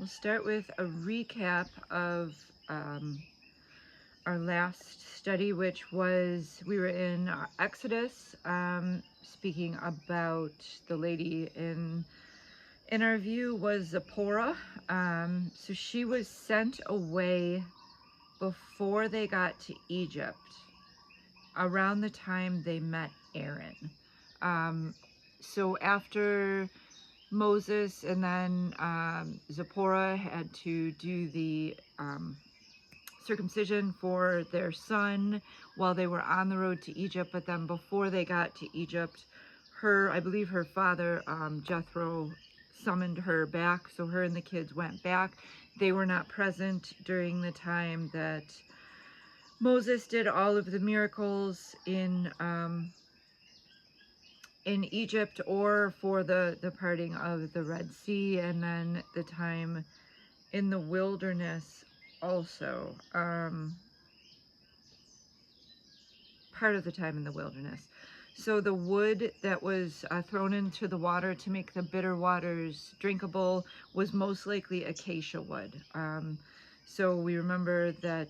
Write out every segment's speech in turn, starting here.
We'll start with a recap of our last study, which was we were in Exodus, speaking about the lady in our view was Zipporah. So she was sent away before they got to Egypt, around the time they met Aaron. So after Moses and then Zipporah had to do the circumcision for their son while they were on the road to Egypt. But then before they got to Egypt, I believe her father, Jethro, summoned her back. So her and the kids went back. They were not present during the time that Moses did all of the miracles in Egypt, or for the parting of the Red Sea, and then the time in the wilderness also, part of the time in the wilderness. So the wood that was thrown into the water to make the bitter waters drinkable was most likely acacia wood. So we remember that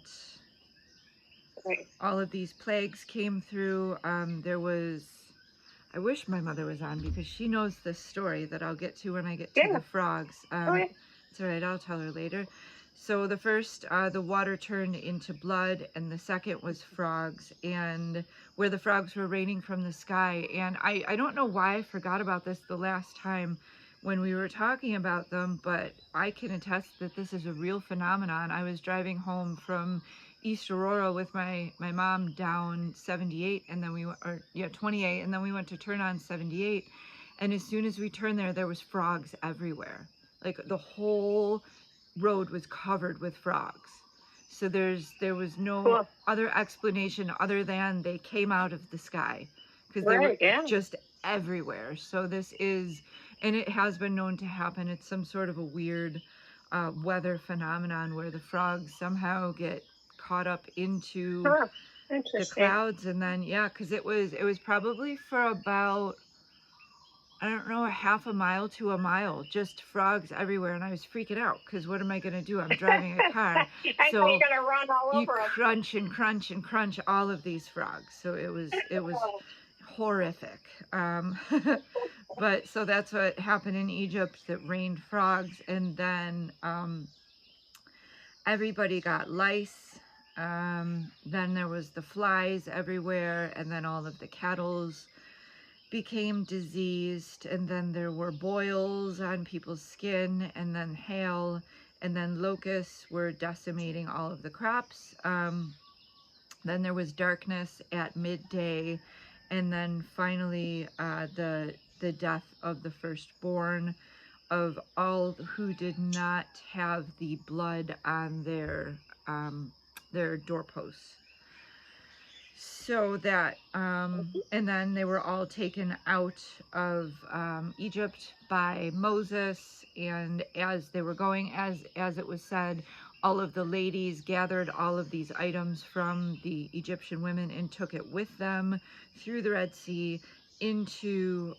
Right. all of these plagues came through. There was, I wish my mother was on because she knows this story that I'll get to when I get to Yeah. the frogs. Oh, yeah. It's all right, I'll tell her later. So the first, the water turned into blood, and the second was frogs, and where the frogs were raining from the sky. And I don't know why I forgot about this the last time when we were talking about them, but I can attest that this is a real phenomenon. I was driving home from East Aurora with my mom down 78, and then 28, and then we went to turn on 78, and as soon as we turned there was frogs everywhere. Like the whole road was covered with frogs. So there was no Cool. other explanation other than they came out of the sky, because they were Right. Yeah. just everywhere. So this is, and it has been known to happen. It's some sort of a weird weather phenomenon where the frogs somehow get caught up into Huh. the Interesting. clouds, and then yeah, because it was probably for about, I don't know, a half a mile to a mile, just frogs everywhere. And I was freaking out because what am I going to do? I'm driving a car. I know So you're gonna run all you over them. crunch and crunch and crunch all of these frogs. So it was horrific. But so that's what happened in Egypt, that rained frogs. And then everybody got lice. Then there was the flies everywhere. And then all of the cattle's became diseased, and then there were boils on people's skin, and then hail, and then locusts were decimating all of the crops. Then there was darkness at midday, and then finally the death of the firstborn of all who did not have the blood on their doorposts. So that, and then they were all taken out of Egypt by Moses. And as they were going, as it was said, all of the ladies gathered all of these items from the Egyptian women and took it with them through the Red Sea into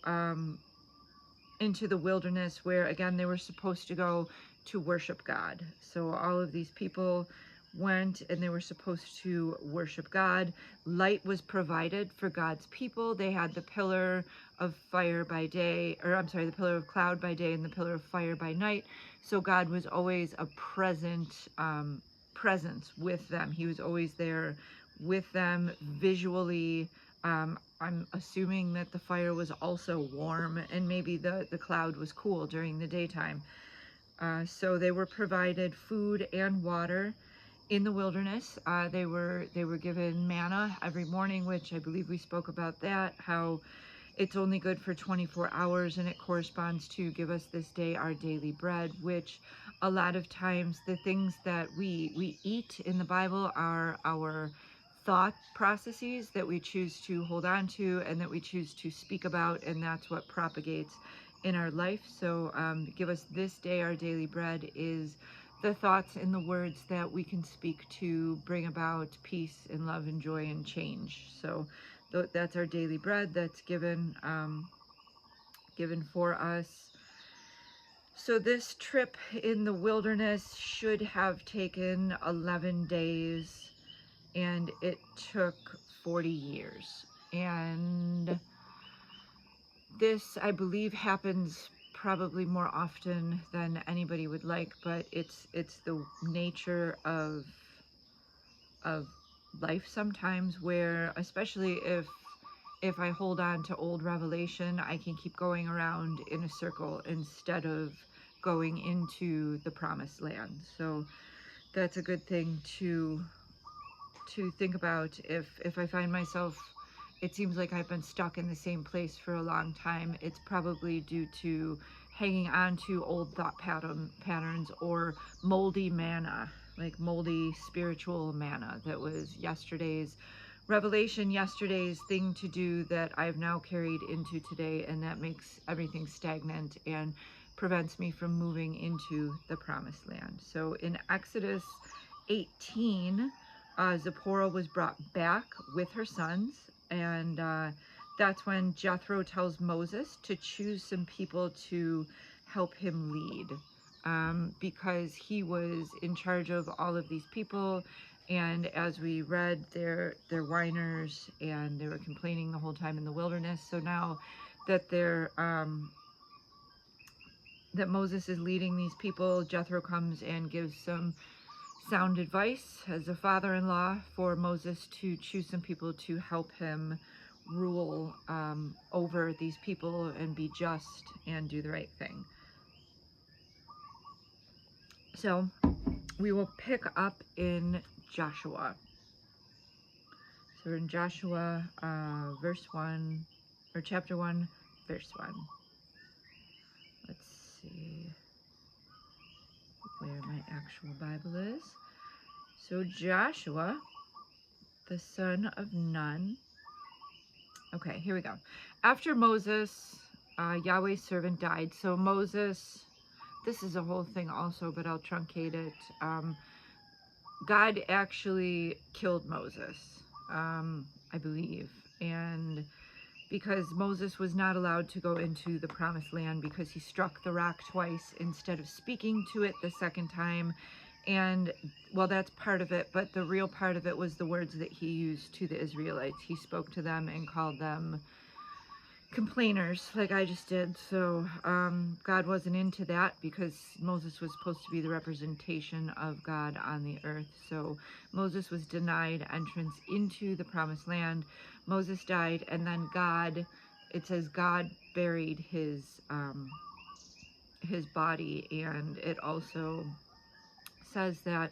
the wilderness, where again they were supposed to go to worship God. So all of these people went and they were supposed to worship God. Light was provided for God's people. They had the pillar of fire by day, or I'm sorry, the pillar of cloud by day and the pillar of fire by night. So God was always a presence with them. He was always there with them visually. I'm assuming that the fire was also warm, and maybe the cloud was cool during the daytime. So they were provided food and water in the wilderness. They were given manna every morning, which I believe we spoke about that, how it's only good for 24 hours, and it corresponds to give us this day our daily bread, which a lot of times the things that we eat in the Bible are our thought processes that we choose to hold on to and that we choose to speak about, and that's what propagates in our life. So give us this day our daily bread is the thoughts and the words that we can speak to bring about peace and love and joy and change. So that's our daily bread that's given for us. So this trip in the wilderness should have taken 11 days, and it took 40 years. And this, I believe, happens probably more often than anybody would like, but it's the nature of life sometimes, where especially if I hold on to old revelation, I can keep going around in a circle instead of going into the promised land. So that's a good thing to think about. If I find myself, it seems like I've been stuck in the same place for a long time, it's probably due to hanging on to old thought patterns or moldy manna, like moldy spiritual manna that was yesterday's revelation, yesterday's thing to do that I've now carried into today, and that makes everything stagnant and prevents me from moving into the promised land. So in Exodus 18, Zipporah was brought back with her sons, and that's when Jethro tells Moses to choose some people to help him lead, because he was in charge of all of these people. And as we read, they're whiners, and they were complaining the whole time in the wilderness. So now that that Moses is leading these people, Jethro comes and gives some sound advice as a father-in-law for Moses to choose some people to help him rule over these people and be just and do the right thing. So we will pick up in Joshua. So we're in Joshua, verse 1, or chapter 1, verse 1. Let's see where my actual Bible is. So Joshua, the son of Nun. Okay, here we go. After Moses, Yahweh's servant died. So Moses, this is a whole thing also, but I'll truncate it. God actually killed Moses, I believe. And because Moses was not allowed to go into the promised land because he struck the rock twice instead of speaking to it the second time. And well, that's part of it, but the real part of it was the words that he used to the Israelites. He spoke to them and called them complainers, like I just did. So God wasn't into that because Moses was supposed to be the representation of God on the earth. So Moses was denied entrance into the promised land. Moses died, and then God, it says God buried his body, and it also says that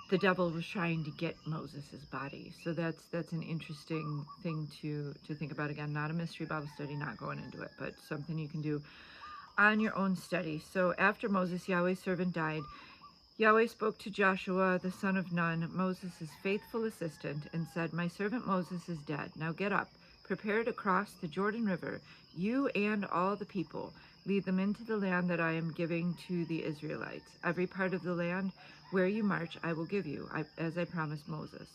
the devil was trying to get Moses's body. So that's an interesting thing to think about. Again, not a mystery Bible study, not going into it, but something you can do on your own study. So after Moses, Yahweh's servant, died, Yahweh spoke to Joshua, the son of Nun, Moses' faithful assistant, and said, "My servant Moses is dead. Now get up, prepare to cross the Jordan River, you and all the people. Lead them into the land that I am giving to the Israelites. Every part of the land where you march I will give you, as I promised Moses.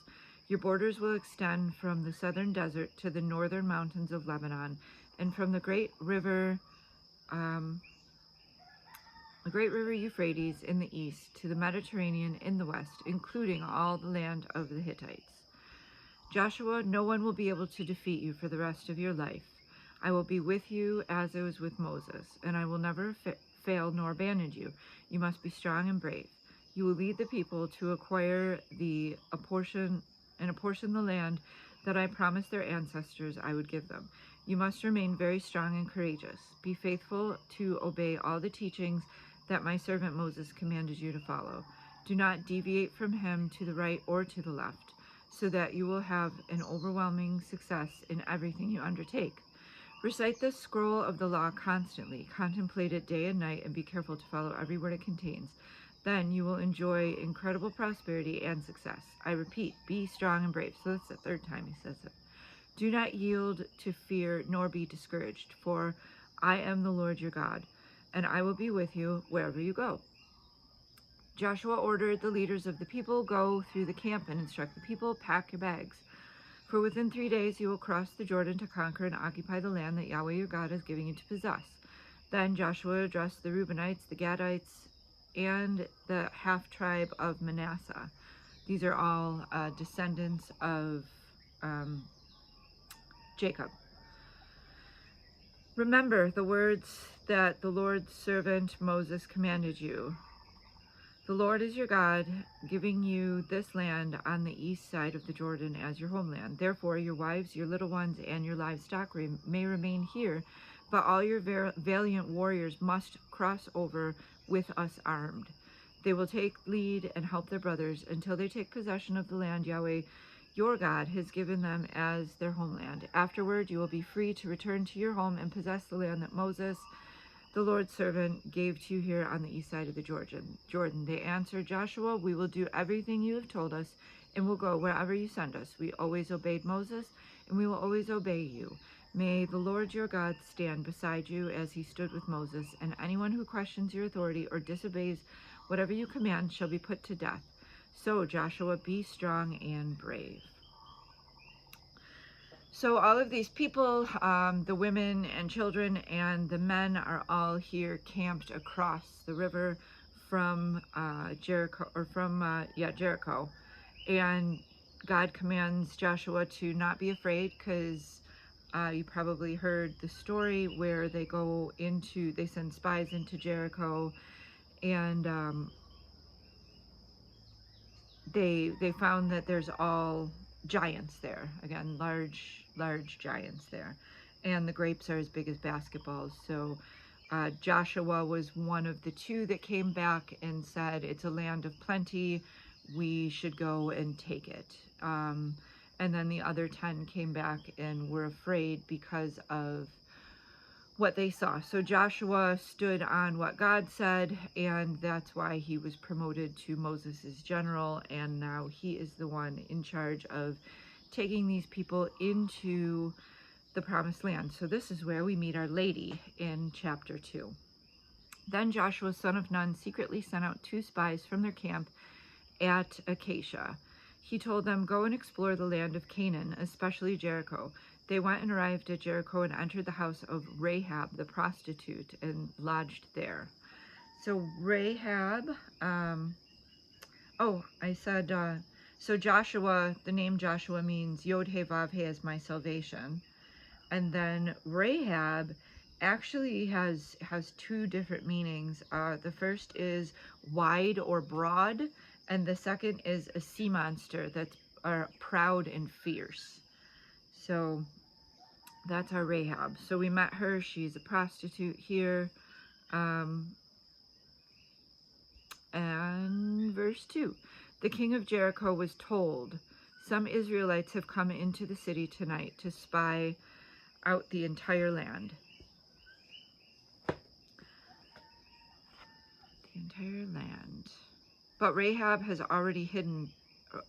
Your borders will extend from the southern desert to the northern mountains of Lebanon, and from the great river Euphrates in the east to the Mediterranean in the west, including all the land of the Hittites. Joshua, no one will be able to defeat you for the rest of your life. I will be with you as I was with Moses, and I will never fail nor abandon you. You must be strong and brave. You will lead the people to acquire apportion the land that I promised their ancestors I would give them. You must remain very strong and courageous. Be faithful to obey all the teachings that my servant Moses commanded you to follow. Do not deviate from him to the right or to the left, so that you will have an overwhelming success in everything you undertake. Recite the scroll of the law constantly, contemplate it day and night, and be careful to follow every word it contains. Then you will enjoy incredible prosperity and success. I repeat, be strong and brave." So that's the third time he says it. "Do not yield to fear nor be discouraged, for I am the Lord your God, and I will be with you wherever you go." Joshua ordered the leaders of the people, "Go through the camp and instruct the people, pack your bags. For within 3 days you will cross the Jordan to conquer and occupy the land that Yahweh your God is giving you to possess. Then Joshua addressed the Reubenites, the Gadites, and the half-tribe of Manasseh. These are all descendants of Jacob. Remember the words that the Lord's servant Moses commanded you. The Lord is your God, giving you this land on the east side of the Jordan as your homeland. Therefore, your wives, your little ones, and your livestock may remain here, but all your valiant warriors must cross over with us armed. They will take lead and help their brothers until they take possession of the land Yahweh your God has given them as their homeland. Afterward, you will be free to return to your home and possess the land that Moses, the Lord's servant, gave to you here on the east side of the Jordan. They answered Joshua, we will do everything you have told us and will go wherever you send us. We always obeyed Moses and we will always obey you. May the Lord your God stand beside you as he stood with Moses, and anyone who questions your authority or disobeys whatever you command shall be put to death. So, Joshua, be strong and brave. So all of these people, the women and children and the men, are all here camped across the river from Jericho, Jericho. And God commands Joshua to not be afraid, because you probably heard the story where they send spies into Jericho, and they found that there's all giants there. Again, large giants there. And the grapes are as big as basketballs. So Joshua was one of the two that came back and said, it's a land of plenty. We should go and take it. And then the other 10 came back and were afraid because of what they saw. So Joshua stood on what God said, and that's why he was promoted to Moses' general, and now he is the one in charge of taking these people into the promised land. So this is where we meet Our Lady in chapter 2. Then Joshua, son of Nun, secretly sent out 2 spies from their camp at Acacia. He told them, go and explore the land of Canaan, especially Jericho. They went and arrived at Jericho and entered the house of Rehab, the prostitute, and lodged there. So Rahab, so Joshua, the name Joshua means Yod He Vav He is my salvation. And then Rahab actually has 2 different meanings. The first is wide or broad, and the second is a sea monster that's proud and fierce. So that's our Rahab. So we met her. She's a prostitute here. And verse 2. The king of Jericho was told, some Israelites have come into the city tonight to spy out the entire land. The entire land. But Rahab had already hidden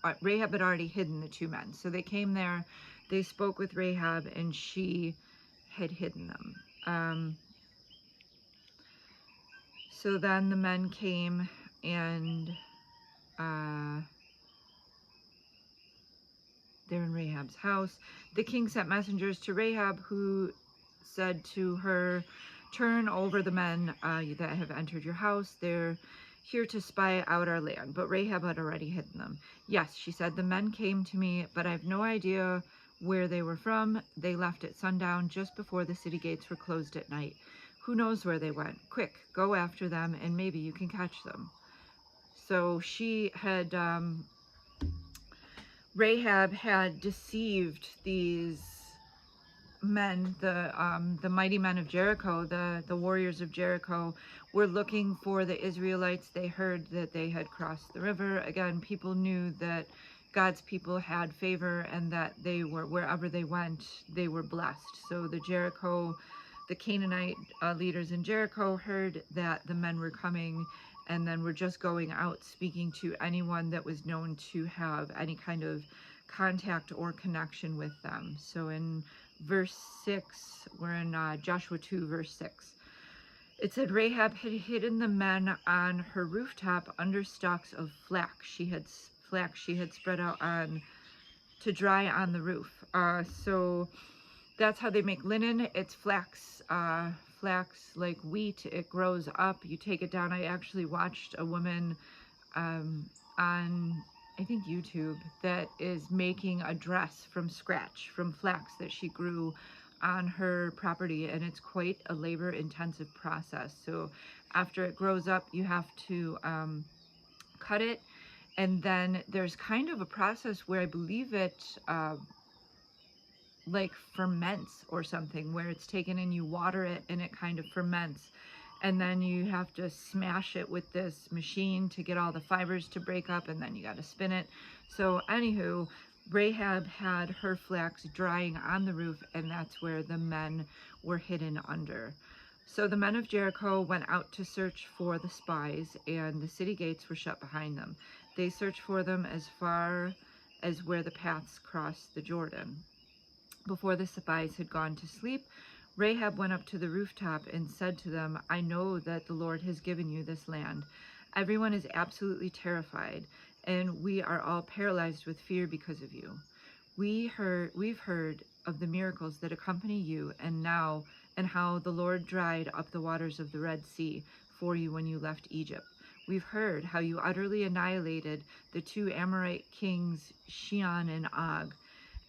the 2 men. So they came there, they spoke with Rahab, and she had hidden them. So then the men came, and they're in Rahab's house. The king sent messengers to Rahab, who said to her, turn over the men that have entered your house. They're here to spy out our land. But Rahab had already hidden them. Yes, she said, the men came to me, but I have no idea where they were from. They left at sundown, just before the city gates were closed at night. Who knows where they went? Quick, go after them, and maybe you can catch them. So she had, Rahab had deceived these men, the mighty men of Jericho, the warriors of Jericho, were looking for the Israelites. They heard that they had crossed the river. Again, people knew that God's people had favor, and that they were, wherever they went, they were blessed. So the Canaanite leaders in Jericho heard that the men were coming, and then were just going out speaking to anyone that was known to have any kind of contact or connection with them. So in verse 6, we're in Joshua 2, verse 6. It said, Rahab had hidden the men on her rooftop under stalks of flax she had spread out to dry on the roof. So that's how they make linen. It's flax flax like wheat. It grows up. You take it down. I actually watched a woman on, I think, YouTube, that is making a dress from scratch from flax that she grew on her property, and it's quite a labor intensive process. So after it grows up, you have to cut it, and then there's kind of a process where I believe it like ferments or something, where it's taken and you water it and it kind of ferments, and then you have to smash it with this machine to get all the fibers to break up, and then you got to spin it. So anywho, Rahab had her flax drying on the roof, and that's where the men were hidden under. So the men of Jericho went out to search for the spies, and the city gates were shut behind them. They searched for them as far as where the paths crossed the Jordan. Before the spies had gone to sleep, Rahab went up to the rooftop and said to them, I know that the Lord has given you this land. Everyone is absolutely terrified, and we are all paralyzed with fear because of you. We've heard of the miracles that accompany you, and how the Lord dried up the waters of the Red Sea for you when you left Egypt. We've heard how you utterly annihilated the two Amorite kings, Shion and Og,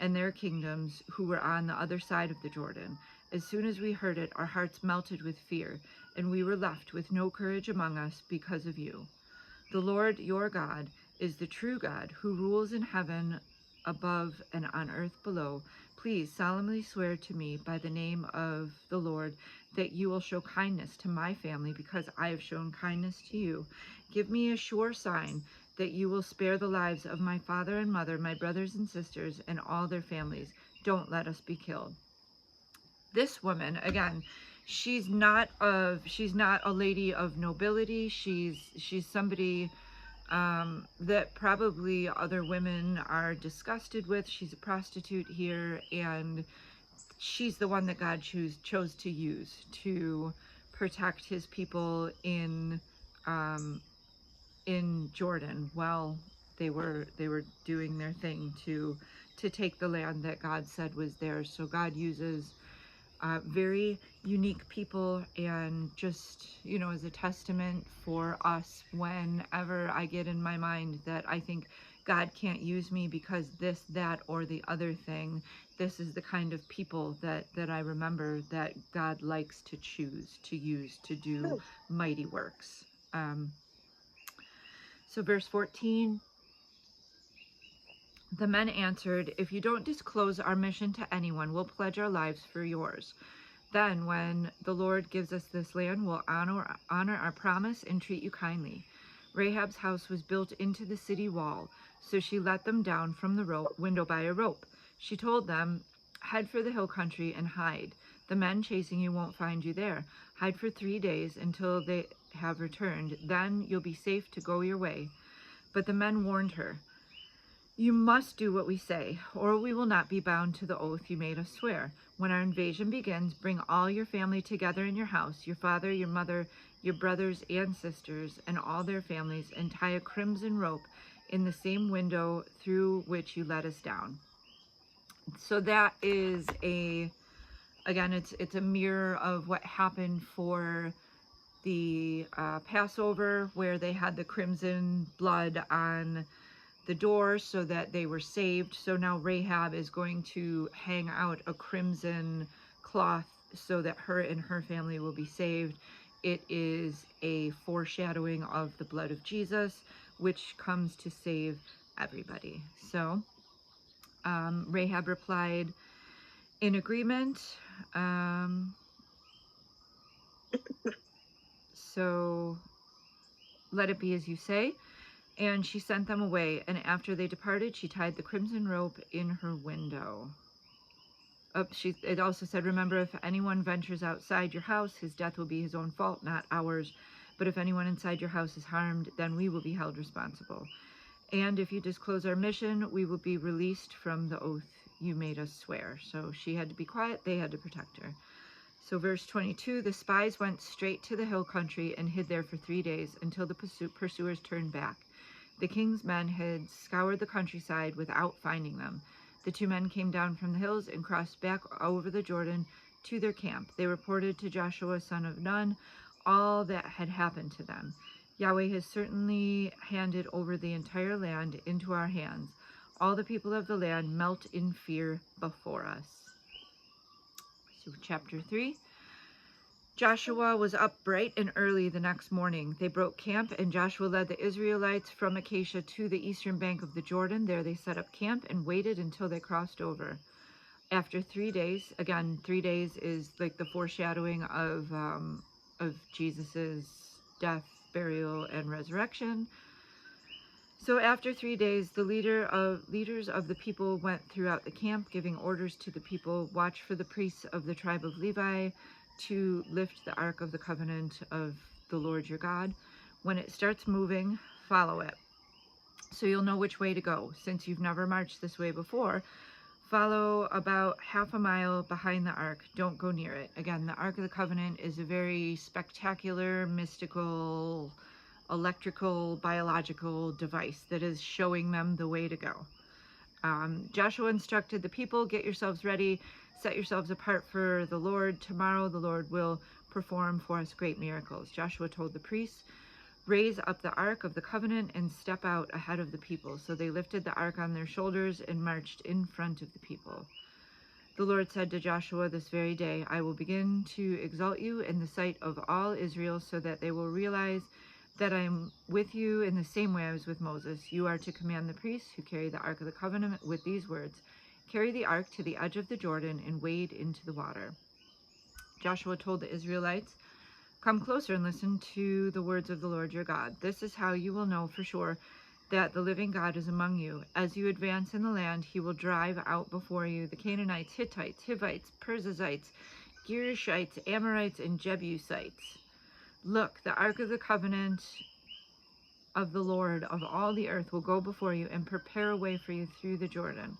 and their kingdoms, who were on the other side of the Jordan. As soon as we heard it, our hearts melted with fear, and we were left with no courage among us because of you. The Lord your God is the true God, who rules in heaven above and on earth below. Please solemnly swear to me by the name of the Lord that you will show kindness to my family because I have shown kindness to you. Give me a sure sign that you will spare the lives of my father and mother, my brothers and sisters, and all their families. Don't let us be killed. This woman, again, she's not a lady of nobility. She's somebody that probably other women are disgusted with. She's a prostitute here, and she's the one that God chose to use to protect his people in Jordan while they were doing their thing to take the land that God said was theirs. So God uses very unique people, and just, as a testament for us, whenever I get in my mind that I think God can't use me because this, that, or the other thing, this is the kind of people that I remember that God likes to choose to use to do mighty works. So verse 14, the men answered, if you don't disclose our mission to anyone, we'll pledge our lives for yours. Then, when the Lord gives us this land, we'll honor our promise and treat you kindly. Rahab's house was built into the city wall, so she let them down from the window by a rope. She told them, head for the hill country and hide. The men chasing you won't find you there. Hide for 3 days until they have returned. Then you'll be safe to go your way. But the men warned her, you must do what we say, or we will not be bound to the oath you made us swear. When our invasion begins, bring all your family together in your house, your father, your mother, your brothers and sisters, and all their families, and tie a crimson rope in the same window through which you let us down. So that is again, it's a mirror of what happened for the Passover, where they had the crimson blood on the door so that they were saved. So now Rahab is going to hang out a crimson cloth so that her and her family will be saved. It is a foreshadowing of the blood of Jesus, which comes to save everybody. So Rahab replied in agreement. So let it be as you say. And she sent them away, and after they departed, she tied the crimson rope in her window. It also said, remember, if anyone ventures outside your house, his death will be his own fault, not ours. But if anyone inside your house is harmed, then we will be held responsible. And if you disclose our mission, we will be released from the oath you made us swear. So she had to be quiet. They had to protect her. So verse 22, the spies went straight to the hill country and hid there for 3 days until the pursuers turned back. The king's men had scoured the countryside without finding them. The 2 men came down from the hills and crossed back over the Jordan to their camp. They reported to Joshua, son of Nun, all that had happened to them. Yahweh has certainly handed over the entire land into our hands. All the people of the land melt in fear before us. So, chapter 3. Joshua was up bright and early the next morning. They broke camp, and Joshua led the Israelites from Acacia to the eastern bank of the Jordan. There they set up camp and waited until they crossed over. After 3 days, again, 3 days is like the foreshadowing of Jesus's death, burial, and resurrection. So after 3 days, the leaders of the people went throughout the camp, giving orders to the people, watch for the priests of the tribe of Levi to lift the Ark of the Covenant of the Lord your God. When it starts moving, follow it. So you'll know which way to go. Since you've never marched this way before, follow about half a mile behind the Ark. Don't go near it. Again, the Ark of the Covenant is a very spectacular, mystical, electrical, biological device that is showing them the way to go. Joshua instructed the people, get yourselves ready, set yourselves apart for the Lord. Tomorrow the Lord will perform for us great miracles. Joshua told the priests, raise up the Ark of the Covenant and step out ahead of the people. So they lifted the Ark on their shoulders and marched in front of the people. The Lord said to Joshua this very day, I will begin to exalt you in the sight of all Israel so that they will realize that I am with you in the same way I was with Moses. You are to command the priests who carry the Ark of the Covenant with these words, carry the Ark to the edge of the Jordan and wade into the water. Joshua told the Israelites, come closer and listen to the words of the Lord your God. This is how you will know for sure that the living God is among you. As you advance in the land, he will drive out before you the Canaanites, Hittites, Hivites, Perizzites, Girgashites, Amorites, and Jebusites. Look, the Ark of the Covenant of the Lord of all the earth will go before you and prepare a way for you through the Jordan.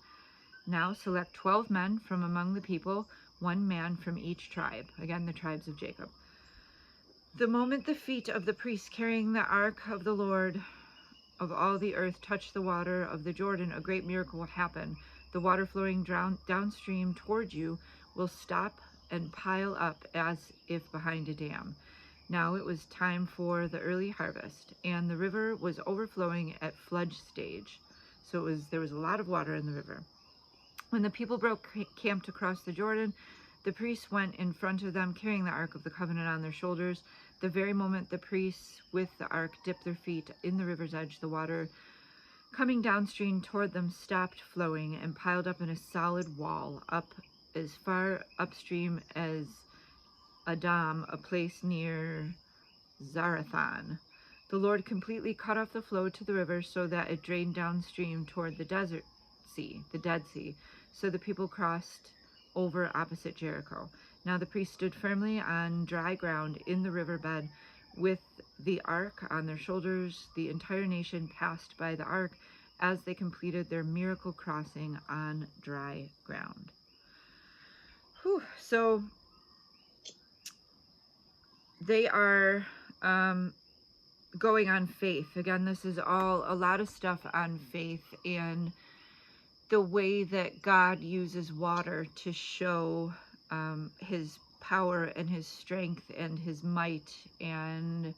Now select 12 men from among the people, 1 man from each tribe. Again, the tribes of Jacob. The moment the feet of the priests carrying the Ark of the Lord of all the earth touch the water of the Jordan, a great miracle will happen. The water flowing downstream toward you will stop and pile up as if behind a dam. Now it was time for the early harvest, and the river was overflowing at flood stage. So there was a lot of water in the river. When the people broke camp to cross the Jordan, the priests went in front of them, carrying the Ark of the Covenant on their shoulders. The very moment the priests with the Ark dipped their feet in the river's edge, the water coming downstream toward them stopped flowing and piled up in a solid wall up as far upstream as Adam, a place near Zarathan. The Lord completely cut off the flow to the river so that it drained downstream toward the Dead Sea. So the people crossed over opposite Jericho. Now the priests stood firmly on dry ground in the riverbed with the Ark on their shoulders. The entire nation passed by the Ark as they completed their miracle crossing on dry ground. Whew. So they are going on faith. Again, this is all a lot of stuff on faith and the way that God uses water to show his power and his strength and his might. And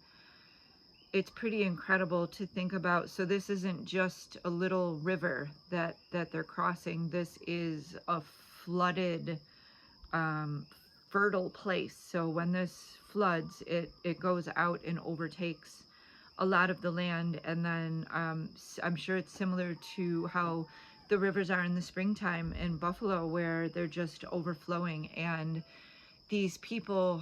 it's pretty incredible to think about. So this isn't just a little river that they're crossing. This is a flooded, fertile place. So when this floods, it goes out and overtakes a lot of the land. And then I'm sure it's similar to how the rivers are in the springtime in Buffalo, where they're just overflowing. And these people,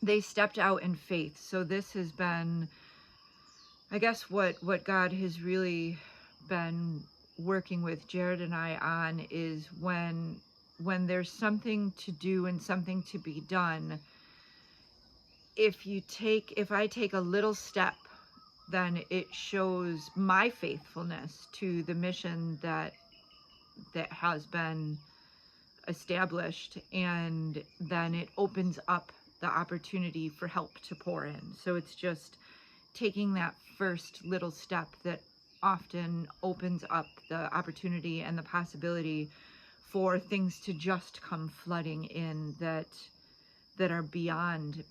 they stepped out in faith. So this has been, I guess, what God has really been working with Jared and I on is when there's something to do and something to be done, if I take a little step, then it shows my faithfulness to the mission that has been established, and then it opens up the opportunity for help to pour in. So it's just taking that first little step that often opens up the opportunity and the possibility for things to just come flooding in that are beyond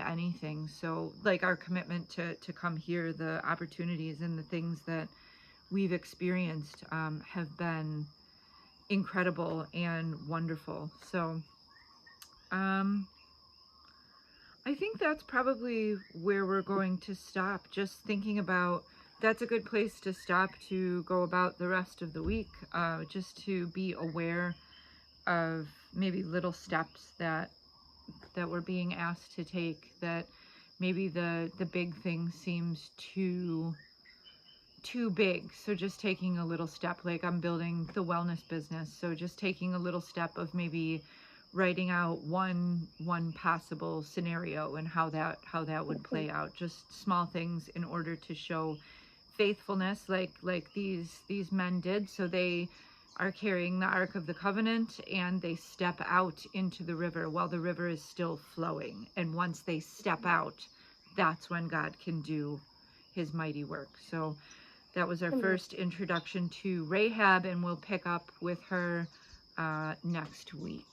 anything. So like our commitment to come here, the opportunities and the things that we've experienced have been incredible and wonderful. So I think that's probably where we're going to stop. Just thinking about, that's a good place to stop to go about the rest of the week, just to be aware of maybe little steps that we're being asked to take, that maybe the big thing seems too big. So just taking a little step, like I'm building the wellness business, so just taking a little step of maybe writing out one possible scenario and how that would play out. Just small things in order to show faithfulness, like these men did. So they are carrying the Ark of the Covenant and they step out into the river while the river is still flowing. And once they step out, that's when God can do his mighty work. So that was our first introduction to Rahab, and we'll pick up with her next week.